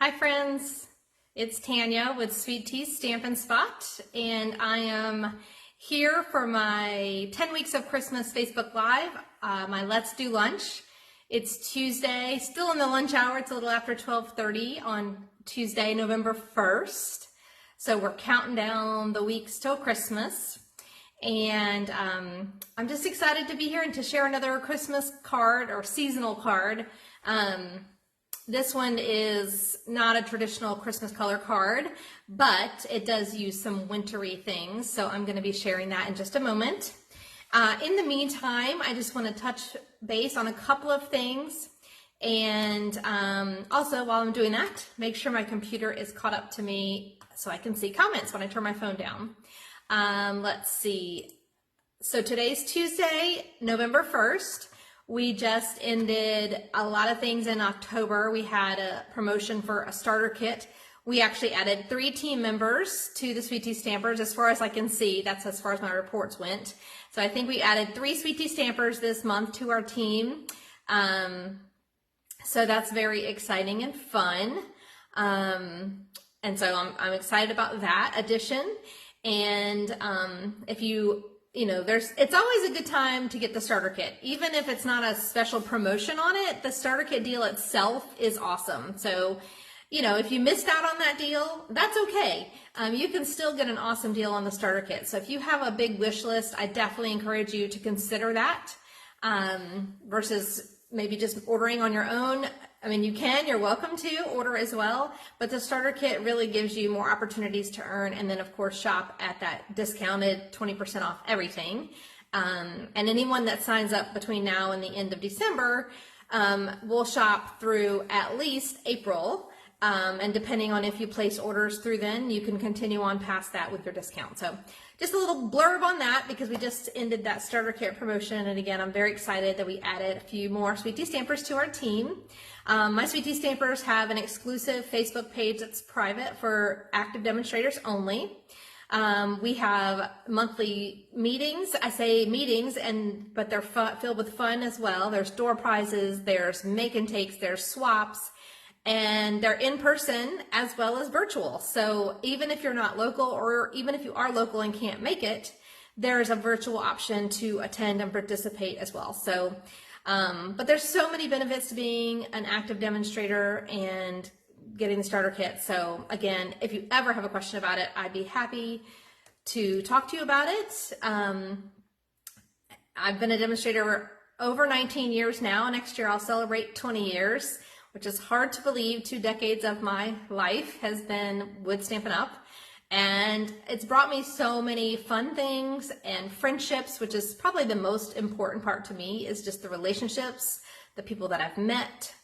Hi friends, it's Tanya with Sweet Tea's Stampin' Spot, and I am here for my 10 Weeks of Christmas Facebook Live, my Let's Do Lunch. It's Tuesday, still in the lunch hour. It's a little after 12:30 on Tuesday, November 1st. So we're counting down the weeks till Christmas. And I'm just excited to be here and to share another Christmas card or seasonal card. This one is not a traditional Christmas color card, but it does use some wintry things. So I'm going to be sharing that in just a moment. In the meantime, I just want to touch base on a couple of things. And also while I'm doing that, make sure my computer is caught up to me so I can see comments when I turn my phone down. Let's see. So today's Tuesday, November 1st. We just ended a lot of things in October. We had a promotion for a starter kit. We actually added 3 team members to the Sweet Tea Stampers. As far as I can see, that's as far as my reports went. So I think we added 3 Sweet Tea Stampers this month to our team. So that's very exciting and fun. And so I'm excited about that addition. And if it's always a good time to get the starter kit. Even if it's not a special promotion on it, the starter kit deal itself is awesome. So, if you missed out on that deal, that's okay. You can still get an awesome deal on the starter kit. So if you have a big wish list, I definitely encourage you to consider that versus maybe just ordering on your own. I mean, you're welcome to order as well, but the starter kit really gives you more opportunities to earn, and then of course shop at that discounted 20% off everything. And anyone that signs up between now and the end of December will shop through at least April. And depending on if you place orders through then, you can continue on past that with your discount. So just a little blurb on that because we just ended that starter kit promotion. And again, I'm very excited that we added a few more Sweet Tea Stampers to our team. My Sweet Tea Stampers have an exclusive Facebook page that's private for active demonstrators only. We have monthly meetings. I say meetings, but they're filled with fun as well. There's door prizes, there's make and takes, there's swaps. And they're in person as well as virtual. So even if you're not local, or even if you are local and can't make it, there's a virtual option to attend and participate as well. So, but there's so many benefits to being an active demonstrator and getting the starter kit. So again, if you ever have a question about it, I'd be happy to talk to you about it. I've been a demonstrator over 19 years now. Next year I'll celebrate 20 years. Which is hard to believe. 2 decades of my life has been with Stampin' Up! And it's brought me so many fun things and friendships, which is probably the most important part to me, is just the relationships, the people that I've met.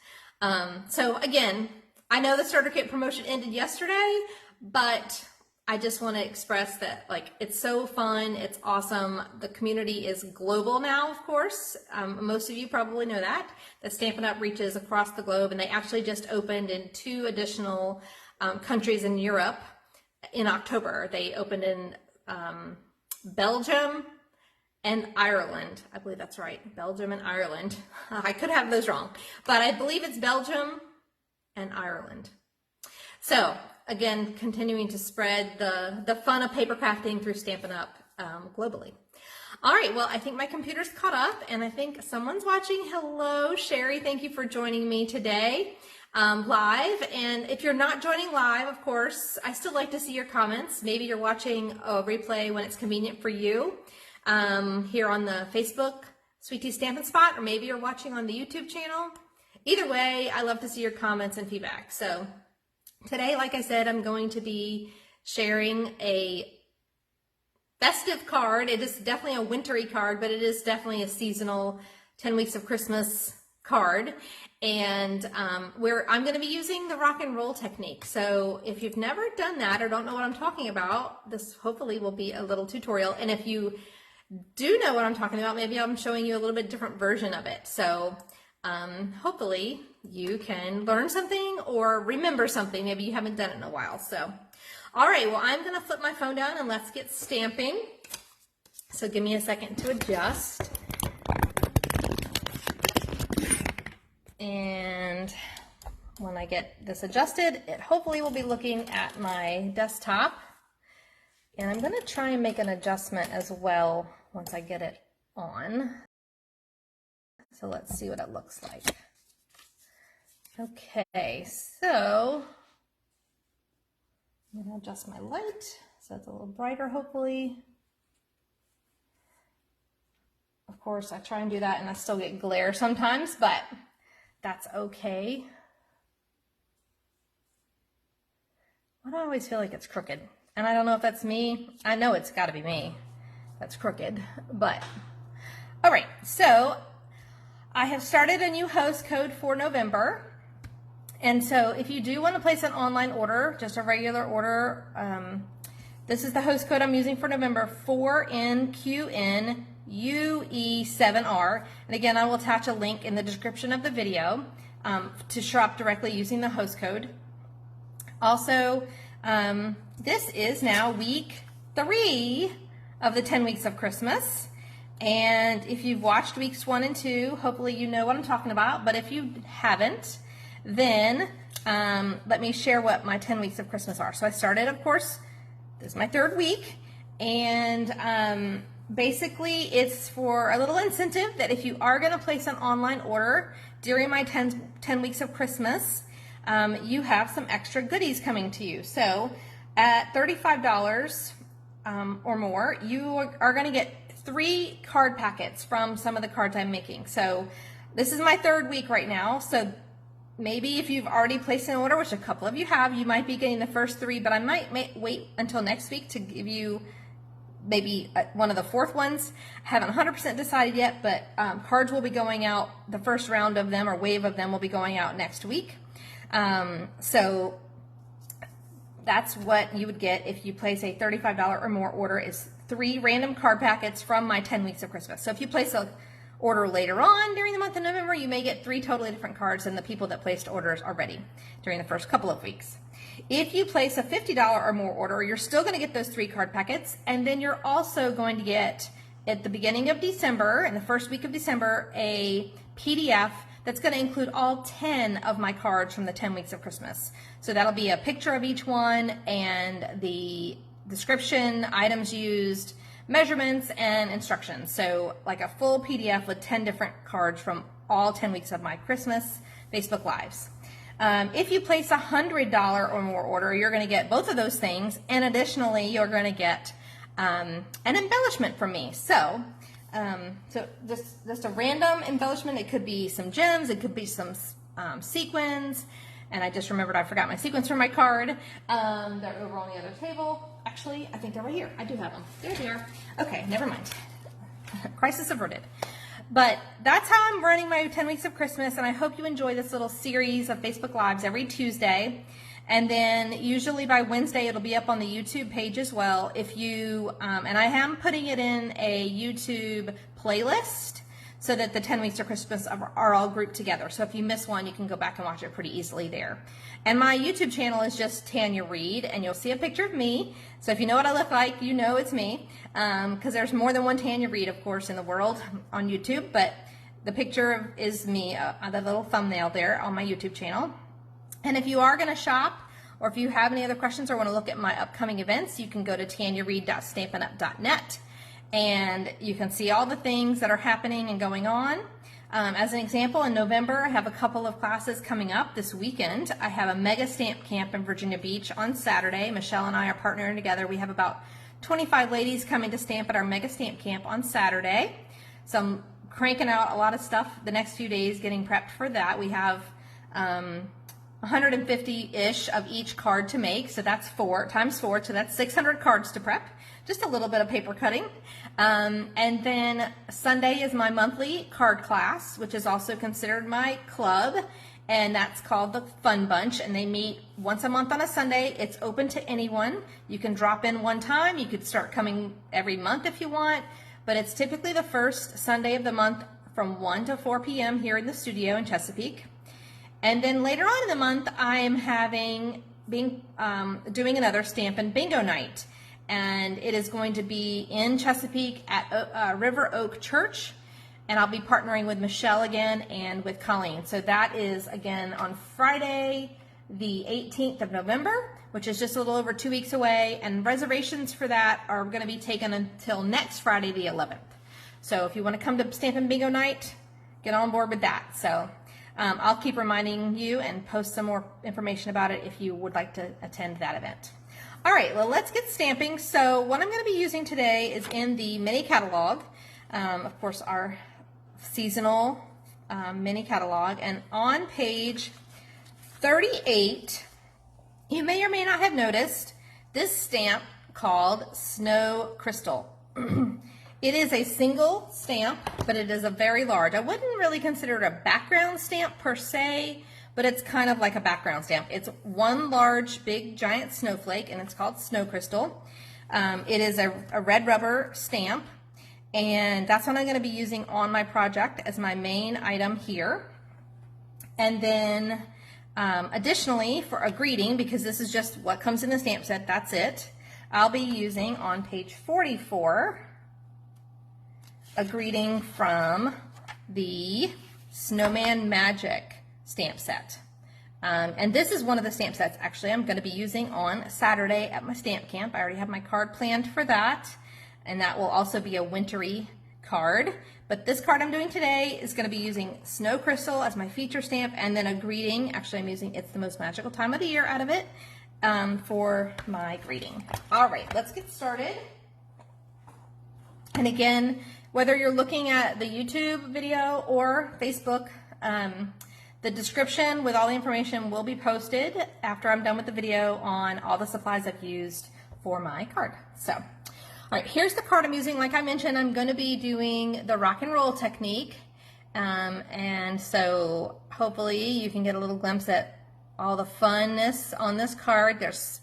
So again, I know the starter kit promotion ended yesterday, but I just want to express that it's so fun, it's awesome. The community is global now, of course. Most of you probably know that Stampin' Up! Reaches across the globe, and they actually just opened in 2 additional countries in Europe in October. They opened in Belgium and Ireland. I believe that's right, Belgium and Ireland. I could have those wrong, but I believe it's Belgium and Ireland. So again, continuing to spread the fun of paper crafting through Stampin' Up! Globally. All right, well, I think my computer's caught up, and I think someone's watching. Hello, Sherry. Thank you for joining me today live. And if you're not joining live, of course, I still like to see your comments. Maybe you're watching a replay when it's convenient for you here on the Facebook Sweet Tea Stampin' Spot, or maybe you're watching on the YouTube channel. Either way, I love to see your comments and feedback. So today, like I said, I'm going to be sharing a festive card. It is definitely a wintry card, but it is definitely a seasonal 10 Weeks of Christmas card. And I'm going to be using the rock and roll technique. So if you've never done that or don't know what I'm talking about, this hopefully will be a little tutorial. And if you do know what I'm talking about, maybe I'm showing you a little bit different version of it. So hopefully you can learn something or remember something. Maybe you haven't done it in a while. So, all right, well, I'm going to flip my phone down and let's get stamping. So give me a second to adjust. And when I get this adjusted, it hopefully will be looking at my desktop. And I'm going to try and make an adjustment as well once I get it on. So let's see what it looks like. Okay, so I'm going to adjust my light so it's a little brighter, hopefully. Of course, I try and do that and I still get glare sometimes, but that's okay. Why do I always feel like it's crooked? And I don't know if that's me. I know it's got to be me that's crooked, but all right. So I have started a new host code for November. And so if you do want to place an online order, just a regular order, this is the host code I'm using for November, 4NQNUE7R. And again, I will attach a link in the description of the video to shop directly using the host code. Also, this is now week 3 of the 10 weeks of Christmas. And if you've watched weeks 1 and 2, hopefully you know what I'm talking about. But if you haven't, then let me share what my 10 weeks of Christmas are. So I started, of course, this is my 3rd week. And basically it's for a little incentive that if you are going to place an online order during my 10 weeks of Christmas, you have some extra goodies coming to you. So at $35 or more, you are going to get 3 card packets from some of the cards I'm making. So this is my 3rd week right now. So maybe if you've already placed an order, which a couple of you have, you might be getting the first 3, but I might wait until next week to give you maybe one of the 4th ones. I haven't 100% decided yet, but cards will be going out. The first round of them or wave of them will be going out next week. So that's what you would get if you place a $35 or more order, is 3 random card packets from my 10 weeks of Christmas. So if you place an order later on during the month of November, you may get 3 totally different cards than the people that placed orders already during the first couple of weeks. If you place a $50 or more order, you're still going to get those 3 card packets, and then you're also going to get, at the beginning of December, in the first week of December, a PDF that's going to include all 10 of my cards from the 10 weeks of Christmas. So that'll be a picture of each one and the description, items used, measurements, and instructions. So like a full PDF with 10 different cards from all 10 weeks of my Christmas Facebook Lives. If you place a $100 or more order, you're going to get both of those things, and additionally, you're going to get an embellishment from me. So just a random embellishment. It could be some gems, it could be some sequins, and I just remembered I forgot my sequins from my card. They're over on the other table. Actually, I think they're right here. I do have them. There they are. Okay, never mind. Crisis averted. But that's how I'm running my 10 weeks of Christmas, and I hope you enjoy this little series of Facebook Lives every Tuesday. And then usually by Wednesday, it'll be up on the YouTube page as well. If you, and I am putting it in a YouTube playlist so that the 10 weeks of Christmas are all grouped together. So if you miss one, you can go back and watch it pretty easily there. And my YouTube channel is just Tanya Reed, and you'll see a picture of me. So if you know what I look like, you know it's me. Because there's more than one Tanya Reed, of course, in the world on YouTube. But the picture is me, the little thumbnail there on my YouTube channel. And if you are going to shop, or if you have any other questions or want to look at my upcoming events, you can go to tanyareed.stampinup.net, and you can see all the things that are happening and going on. As an example, in November, I have a couple of classes coming up this weekend. I have a mega stamp camp in Virginia Beach on Saturday. Michelle and I are partnering together. We have about 25 ladies coming to stamp at our mega stamp camp on Saturday. So I'm cranking out a lot of stuff the next few days, getting prepped for that. We have 150-ish of each card to make, so that's 4 times 4, so that's 600 cards to prep. Just a little bit of paper cutting. And then Sunday is my monthly card class, which is also considered my club, and that's called the Fun Bunch, and they meet once a month on a Sunday. It's open to anyone. You can drop in one time. You could start coming every month if you want, but it's typically the first Sunday of the month from 1 to 4 p.m. here in the studio in Chesapeake. And then later on in the month, I am doing another Stampin' Bingo night, and it is going to be in Chesapeake at River Oak Church, and I'll be partnering with Michelle again and with Colleen. So that is again on Friday, the 18th of November, which is just a little over 2 weeks away, and reservations for that are going to be taken until next Friday, the 11th. So if you want to come to Stampin' Bingo night, get on board with that. So I'll keep reminding you and post some more information about it if you would like to attend that event. All right, well, let's get stamping. So what I'm going to be using today is in the mini catalog, of course, our seasonal mini catalog, and on page 38, you may or may not have noticed this stamp called Snow Crystal. It is a single stamp, but it is a very large. I wouldn't really consider it a background stamp per se, but it's kind of like a background stamp. It's one large, big, giant snowflake, and it's called Snow Crystal. It is a red rubber stamp, and that's what I'm going to be using on my project as my main item here. And then additionally, for a greeting, because this is just what comes in the stamp set, that's it, I'll be using on page 44 a greeting from the Snowman Magic stamp set. And this is one of the stamp sets actually I'm going to be using on Saturday at my stamp camp. I already have my card planned for that, and that will also be a wintry card. But this card I'm doing today is going to be using Snow Crystal as my feature stamp, and then a greeting. Actually, I'm using It's the Most Magical Time of the Year out of it for my greeting. All right, let's get started. And again, whether you're looking at the YouTube video or Facebook, the description with all the information will be posted after I'm done with the video on all the supplies I've used for my card. So, all right, here's the card I'm using. Like I mentioned, I'm going to be doing the rock and roll technique. And so hopefully you can get a little glimpse at all the funness on this card. There's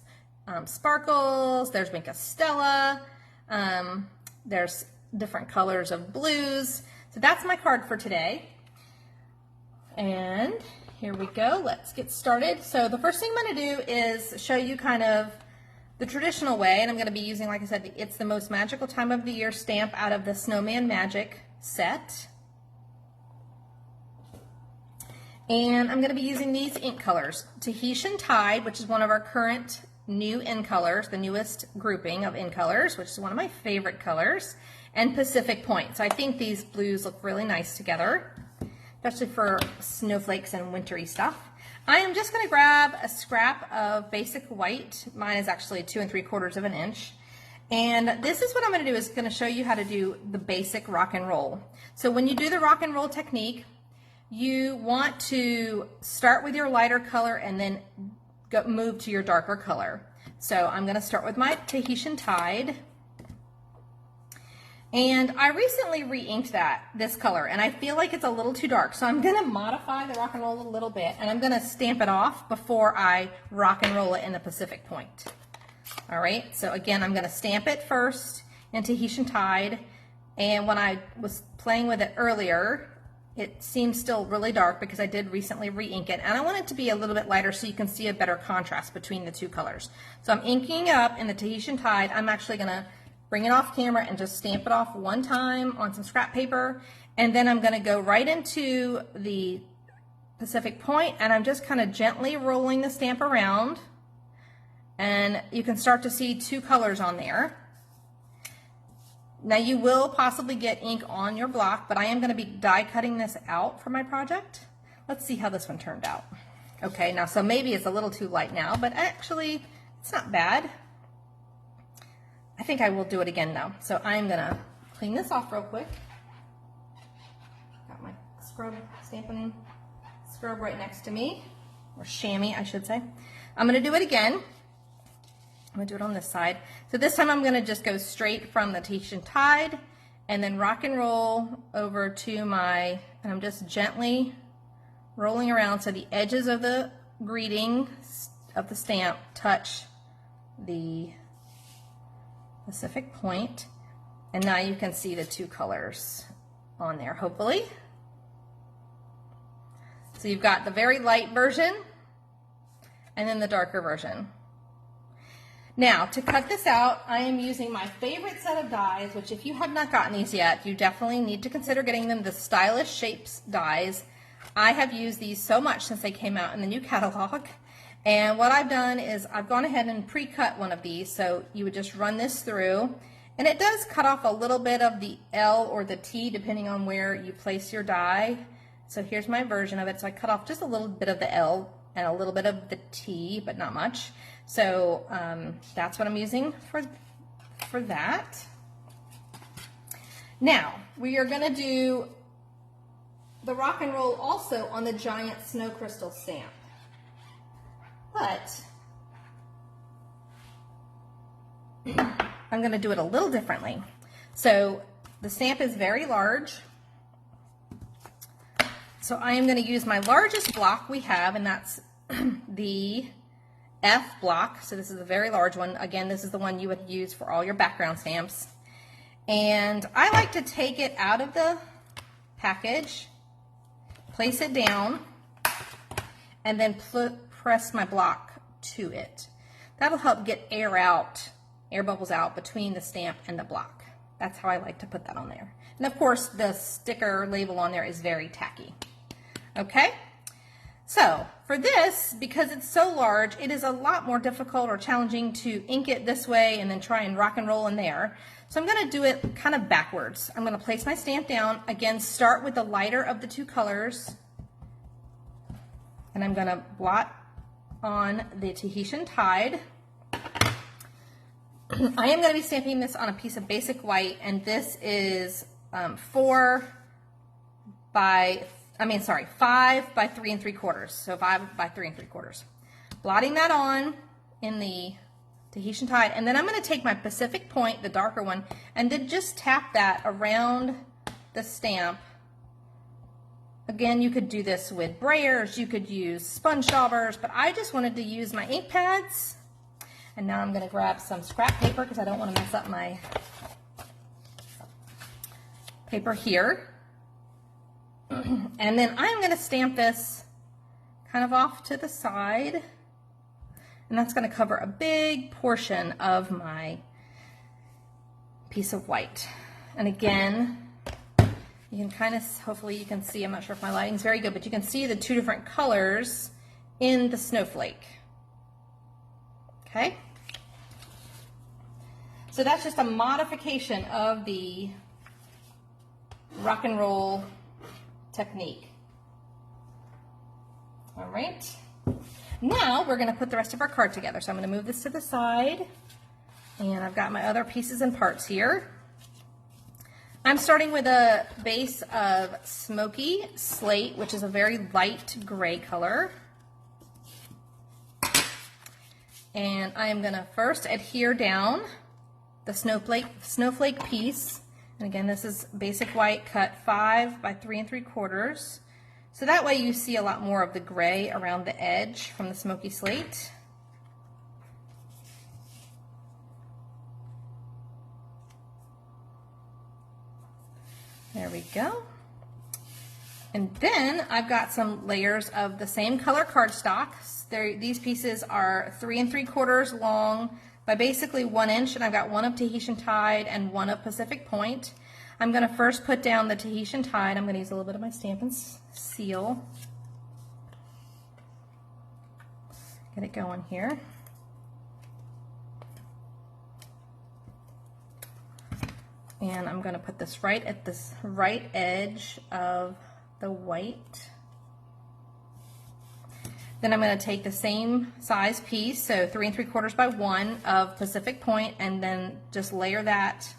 sparkles, there's Wink of Stella, there's different colors of blues. So that's my card for today. And here we go. Let's get started. So the first thing I'm going to do is show you kind of the traditional way, and I'm going to be using, like I said, the It's the Most Magical Time of the Year stamp out of the Snowman Magic set. And I'm going to be using these ink colors. Tahitian Tide, which is one of our current new in colors, the newest grouping of in colors, which is one of my favorite colors, and Pacific Point. So I think these blues look really nice together, especially for snowflakes and wintry stuff. I am just going to grab a scrap of basic white. Mine is actually 2 3/4 of an inch. And this is what I'm going to do, is going to show you how to do the basic rock and roll. So when you do the rock and roll technique, you want to start with your lighter color and then move to your darker color. So I'm going to start with my Tahitian Tide. And I recently re-inked this color, and I feel like it's a little too dark. So I'm going to modify the rock and roll a little bit, and I'm going to stamp it off before I rock and roll it in the Pacific Point. All right, so again, I'm going to stamp it first in Tahitian Tide. And when I was playing with it earlier, it seemed still really dark because I did recently re-ink it. And I want it to be a little bit lighter so you can see a better contrast between the two colors. So I'm inking up in the Tahitian Tide. I'm actually going to bring it off camera and just stamp it off one time on some scrap paper, and then I'm going to go right into the Pacific Point, and I'm just kind of gently rolling the stamp around, and you can start to see two colors on there. Now you will possibly get ink on your block, but I am going to be die cutting this out for my project. Let's see how this one turned out. Okay, now so maybe it's a little too light now, but actually it's not bad. I think I will do it again now. So I'm going to clean this off real quick. Got my stamping scrub right next to me, or chamois, I should say. I'm going to do it again. I'm going to do it on this side. So this time I'm going to just go straight from the Tahitian Tide and then rock and roll over to my, and I'm just gently rolling around so the edges of the greeting of the stamp touch the Pacific Point, and now you can see the two colors on there, hopefully. So you've got the very light version and then the darker version. Now, to cut this out, I am using my favorite set of dies, which if you have not gotten these yet, you definitely need to consider getting them, the Stylish Shapes dies. I have used these so much since they came out in the new catalog. And what I've done is I've gone ahead and pre-cut one of these. So you would just run this through. And it does cut off a little bit of the L or the T depending on where you place your die. So here's my version of it. So I cut off just a little bit of the L and a little bit of the T, but not much. So that's what I'm using for that. Now, we are gonna do the rock and roll also on the giant snow crystal stamp. But I'm gonna do it a little differently. So the stamp is very large. So I am gonna use my largest block we have, and that's the F block. So this is a very large one. Again, this is the one you would use for all your background stamps. And I like to take it out of the package, place it down, and then press my block to it. That'll help get air bubbles out between the stamp and the block. That's how I like to put that on there. And of course, the sticker label on there is very tacky. Okay? So for this, because it's so large, it is a lot more difficult or challenging to ink it this way and then try and rock and roll in there. So I'm gonna do it kind of backwards. I'm gonna place my stamp down, again, start with the lighter of the two colors, and I'm gonna blot on the Tahitian Tide. I am gonna be stamping this on a piece of basic white, and this is 5 by 3 3/4. So 5 by 3 3/4. Blotting that on in the Tahitian Tide, and then I'm going to take my Pacific Point, the darker one, and then just tap that around the stamp. Again, you could do this with brayers, you could use sponge daubers, but I just wanted to use my ink pads. And now I'm going to grab some scrap paper because I don't want to mess up my paper here. And then I'm going to stamp this kind of off to the side, and that's going to cover a big portion of my piece of white. And again, you can kind of, hopefully you can see, I'm not sure if my lighting's very good, but you can see the two different colors in the snowflake. Okay? So that's just a modification of the rock and roll technique. All right. Now we're going to put the rest of our card together. So I'm going to move this to the side, and I've got my other pieces and parts here. I'm starting with a base of Smoky Slate, which is a very light gray color. And I am going to first adhere down the snowflake piece. And again, this is basic white cut 5 by 3 3/4. So that way you see a lot more of the gray around the edge from the Smoky Slate. There we go. And then I've got some layers of the same color cardstock. These pieces are 3 3/4 long by basically 1 inch, and I've got one of Tahitian Tide and one of Pacific Point. I'm going to first put down the Tahitian Tide. I'm going to use a little bit of my Stampin' Seal. Get it going here. And I'm going to put this right at this right edge of the white. Then I'm going to take the same size piece, so 3 3/4 by 1 of Pacific Point, and then just layer that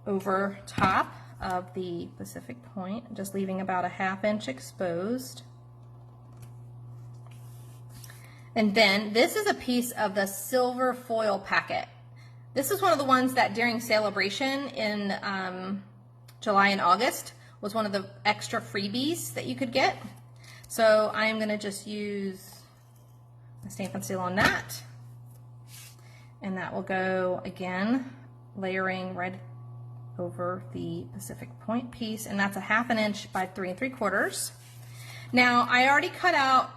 over top of the Pacific Point, just leaving about a 1/2 inch exposed. And then this is a piece of the silver foil packet. This is one of the ones that during Celebration in July and August was one of the extra freebies that you could get. So I'm going to just use a Stampin' Seal on that, and that will go again layering right over the Pacific Point piece, and that's a 1/2 inch by 3 3/4. Now I already cut out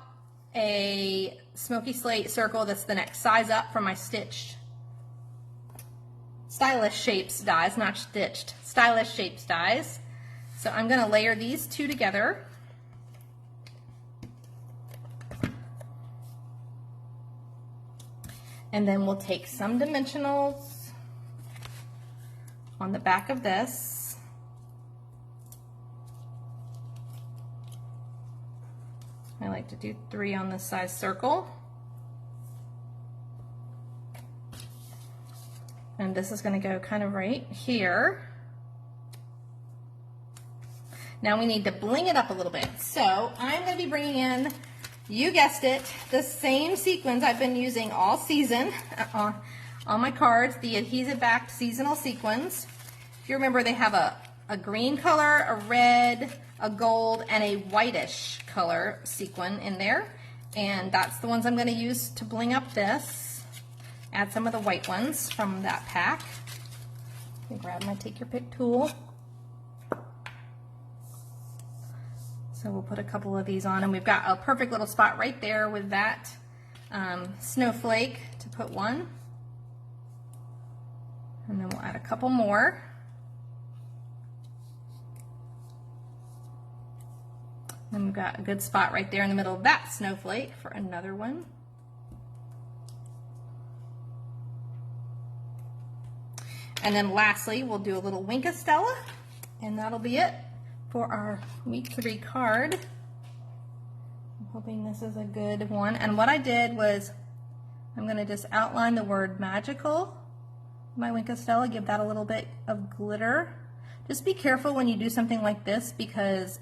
a Smoky Slate circle that's the next size up from my stitched Stylish Shapes dies, not stitched, Stylish Shapes dies. So I'm going to layer these two together. And then we'll take some dimensionals on the back of this. I like to do 3 on this size circle. And this is going to go kind of right here. Now we need to bling it up a little bit. So I'm going to be bringing in, you guessed it, the same sequins I've been using all season on my cards, the Adhesive-Backed seasonal sequins. If you remember, they have a green color, a red, a gold, and a whitish color sequin in there. And that's the ones I'm going to use to bling up this. Add some of the white ones from that pack. You grab my Take Your Pick tool. So we'll put a couple of these on, and we've got a perfect little spot right there with that snowflake to put one. And then we'll add a couple more. Then we've got a good spot right there in the middle of that snowflake for another one. And then lastly, we'll do a little wink of Stella, and that'll be it for our week 3 card. I'm hoping this is a good one. And what I did was, I'm going to just outline the word magical. My wink of Stella, give that a little bit of glitter. Just be careful when you do something like this, because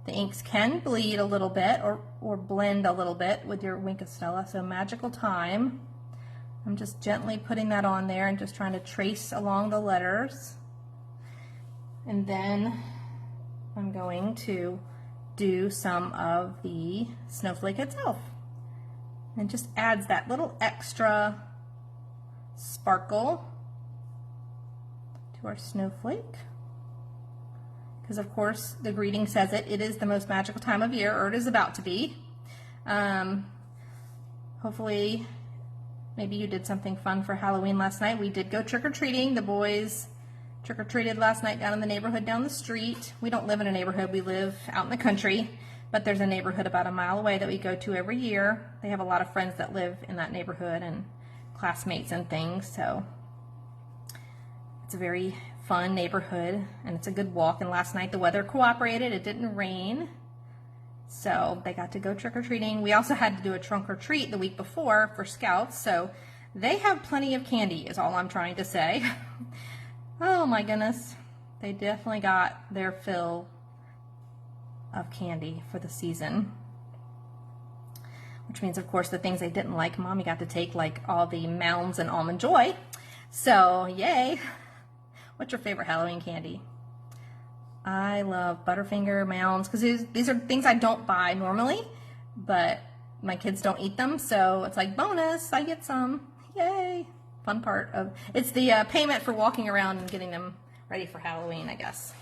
the inks can bleed a little bit or blend a little bit with your wink of Stella. So magical time. I'm just gently putting that on there and just trying to trace along the letters. And then I'm going to do some of the snowflake itself. And it just adds that little extra sparkle to our snowflake. Because of course the greeting says it, it is the most magical time of year, or it is about to be. Hopefully, maybe you did something fun for Halloween last night. We did go trick-or-treating. The boys trick-or-treated last night down in the neighborhood down the street. We don't live in a neighborhood, we live out in the country, but there's a neighborhood about a mile away that we go to every year. They have a lot of friends that live in that neighborhood and classmates and things, so it's a very fun neighborhood and it's a good walk. And last night the weather cooperated, it didn't rain, so they got to go trick-or-treating. We also had to do a trunk or treat the week before for Scouts, so they have plenty of candy is all I'm trying to say. Oh my goodness, they definitely got their fill of candy for the season. Which means, of course, the things they didn't like, Mommy got to take, like all the Mounds and Almond Joy. So, yay. What's your favorite Halloween candy? I love Butterfinger, Mounds, because these are things I don't buy normally, but my kids don't eat them, so it's like bonus, I get some. Yay. Fun part of it's the payment for walking around and getting them ready for Halloween, I guess.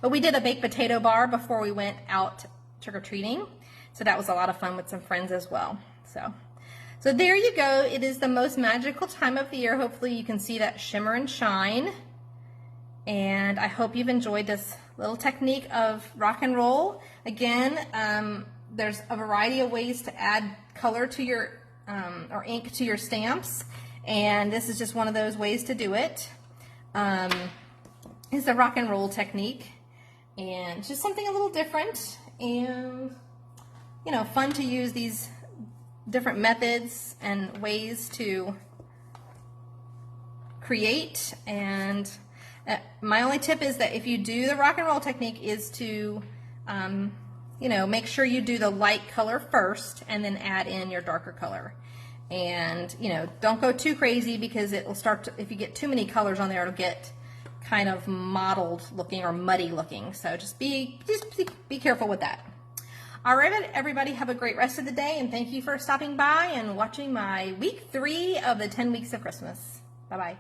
But we did a baked potato bar before we went out trick-or-treating, so that was a lot of fun with some friends as well. So there you go. It is the most magical time of the year. Hopefully you can see that shimmer and shine, and I hope you've enjoyed this little technique of rock and roll. Again, there's a variety of ways to add color to your or ink to your stamps. And this is just one of those ways to do it. It's the rock and roll technique, and just something a little different, and you know, fun to use these different methods and ways to create. And my only tip is that if you do the rock and roll technique is to you know, make sure you do the light color first and then add in your darker color. And you know, don't go too crazy, because it will start to, if you get too many colors on there, it'll get kind of mottled looking or muddy looking. So just be careful with that. All right, everybody, have a great rest of the day, and thank you for stopping by and watching my week 3 of the 10 weeks of Christmas. Bye bye.